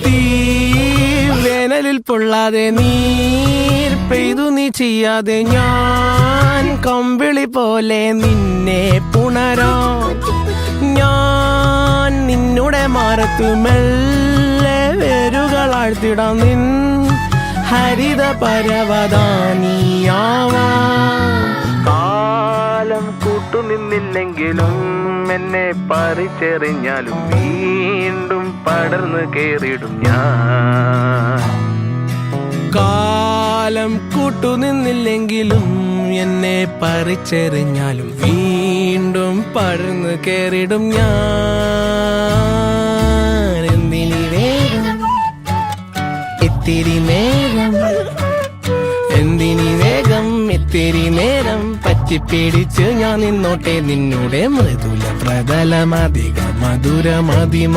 തീ വേനലിൽ പൊള്ളാതെ നീർ പെയ്തു നീ ചെയ്യാതെ ഞാൻ കമ്പിളി പോലെ നിന്നെ പുണരാം ഞാൻ നിന്നുടെ മാറത്തു മെല്ലെ വേരുകളാഴ്ത്തിടാം നിൻ ഹരിത പരവതാനിയാവാം കാലം കൂട്ടുനിന്നില്ലെങ്കിലും എന്നെ പറിച്ചെറിഞ്ഞാലും വീണ്ടും പടർന്നു കേറിടും ഞാൻ കാലം കൂട്ടുനിന്നില്ലെങ്കിലും എന്നെ പറിച്ചെറിഞ്ഞാലും വീണ്ടും പടർന്നു കേറിടും ഞാൻ എന്തിനി വേഗം ഇത്തിരി നേരം എന്തിനി വേഗം ഇത്തിരി നേരം പറ്റിപ്പിടിച്ച് ഞാൻ നിന്നോട്ടെ നിന്നുടെ മൃദുല പ്രതലമധിക മധുരമതിമനോഹരം